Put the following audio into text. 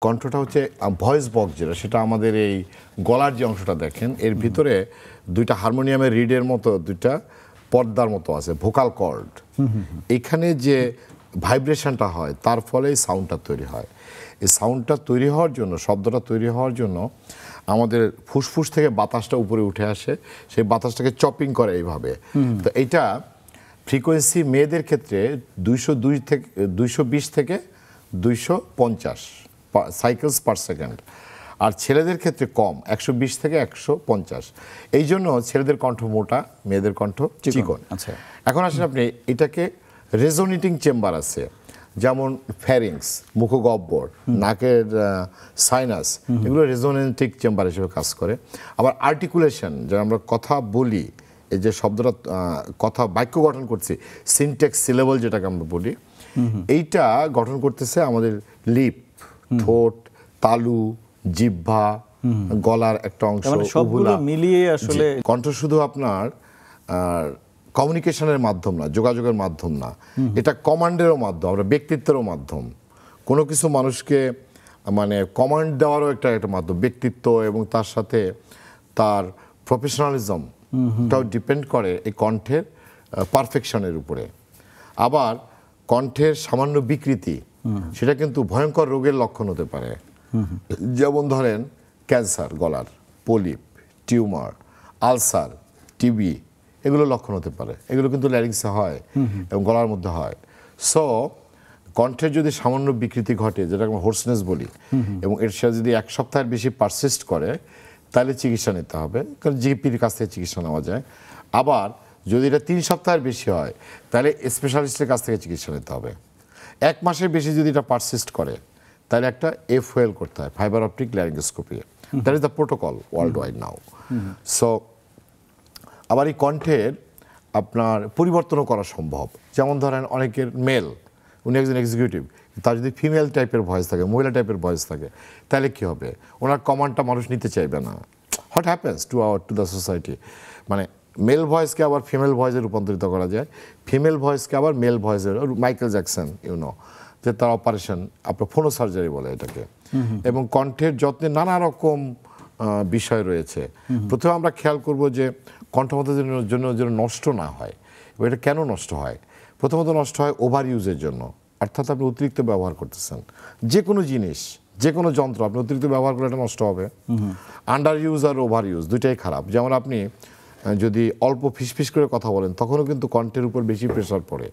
কণ্ঠটা হচ্ছে voice box যেটা, সেটা আমাদের এই গলার যে অংশটা দেখেন এর ভিতরে দুইটা হারমোনিয়ামের রিডের মতো দুইটা পর্দার মতো আছে, ভোকাল কর্ড। এখানে যে ভাইব্রেশনটা হয় তার ফলে এই সাউন্ডটা তৈরি হয়। এই সাউন্ডটা তৈরি হওয়ার জন্য, শব্দটা তৈরি হওয়ার জন্য আমাদের ফুসফুস থেকে বাতাসটা উপরে উঠে আসে, সেই বাতাসটাকে চপিং করে এইভাবে। তো এইটা ফ্রিকোয়েন্সি মেয়েদের ক্ষেত্রে 220 থেকে 250 সাইকেলস পার সেকেন্ড, আর ছেলেদের ক্ষেত্রে কম, 120 থেকে 150। এই জন্য ছেলেদের কণ্ঠ মোটা, মেয়েদের কণ্ঠ চিকন। আচ্ছা, এখন আসলে আপনি এটাকে রেজোনেটিং চেম্বার আছে, যেমন ফ্যারিংস, মুখগহ্বর, নাকের সাইনাস, এগুলো রেজোনেটিং চেম্বার হিসেবে কাজ করে। আবার আর্টিকুলেশন, যারা আমরা কথা বলি, এই যে শব্দটা কথা বাক্য গঠন করছি, সিনট্যাক্স সিলেবল যেটাকে আমরা বলি, এইটা গঠন করতেছে আমাদের লিপ, ঠোঁট, তালু, জিহ্বা, গলার একটা অংশ, সবগুলো মিলিয়ে আসলে কণ্ঠ শুধু আপনার কমিউনিকেশনের মাধ্যম না, যোগাযোগের মাধ্যম না, এটা কমান্ডেরও মাধ্যম, আমরা ব্যক্তিত্বেরও মাধ্যম। কোনো কিছু মানুষকে মানে কমান্ড দেওয়ারও একটা মাধ্যম, ব্যক্তিত্ব এবং তার সাথে তার প্রফেশনালিজমটাও ডিপেন্ড করে এই কণ্ঠের পারফেকশনের উপরে। আবার কণ্ঠের সামান্য বিকৃতি সেটা কিন্তু ভয়ঙ্কর রোগের লক্ষণ হতে পারে। যেমন ধরেন ক্যান্সার, গলার পলিপ, টিউমার, আলসার, টিবি, এগুলো লক্ষণ হতে পারে। এগুলো কিন্তু ল্যারিংসে হয় এবং গলার মধ্যে হয়। সো কণ্ঠের যদি সামান্য বিকৃতি ঘটে, যেটা আমরা হোর্সনেস বলি, এবং এর সাথে যদি 1 সপ্তাহের বেশি পারসিস্ট করে, তাহলে চিকিৎসা নিতে হবে, কারণ জিপির কাছ থেকে চিকিৎসা নেওয়া যায়। আবার যদি এটা 3 সপ্তাহের বেশি হয়, তাহলে স্পেশালিস্টের কাছ থেকে চিকিৎসা নিতে হবে। 1 মাসের বেশি যদি এটা পারসিস্ট করে, তাহলে একটা FOL করতে হয়, fibre optic laryngoscopy. That is the protocol world wide now. So আবার এই কণ্ঠের আপনার পরিবর্তনও করা সম্ভব। যেমন ধরেন অনেকের মেল, উনি একজন এক্সিকিউটিভ, তার যদি ফিমেল টাইপের ভয়েস থাকে, মহিলা টাইপের ভয়েস থাকে, তাহলে কি হবে? ওনার কমান্ডটা মানুষ নিতে চাইবে না। What happens to the society? মানে মেল ভয়েসকে আবার ফিমেল ভয়েসে রূপান্তরিত করা যায়, ফিমেল ভয়েসকে আবার মেল ভয়েসে। মাইকেল জ্যাকসন, যে তার অপারেশন, আপনার ফোনো সার্জারি বলে এটাকে। এবং কণ্ঠের যত্নে নানা রকম বিষয় রয়েছে। প্রথমে আমরা খেয়াল করব যে কণ্ঠমাত্রার জন্য যেন নষ্ট না হয়। এবং এটা কেন নষ্ট হয়? প্রথমত নষ্ট হয় ওভার ইউজের জন্য, অর্থাৎ আপনি অতিরিক্ত ব্যবহার করতেছেন। যে কোনো জিনিস, যে কোনো যন্ত্র আপনি অতিরিক্ত ব্যবহার করলে এটা নষ্ট হবে। আন্ডার ইউজ আর ওভার ইউজ দুইটাই খারাপ। যেমন আপনি যদি অল্প ফিসফিস করে কথা বলেন, তখনও কিন্তু কণ্ঠের উপর বেশি প্রেশার পড়ে।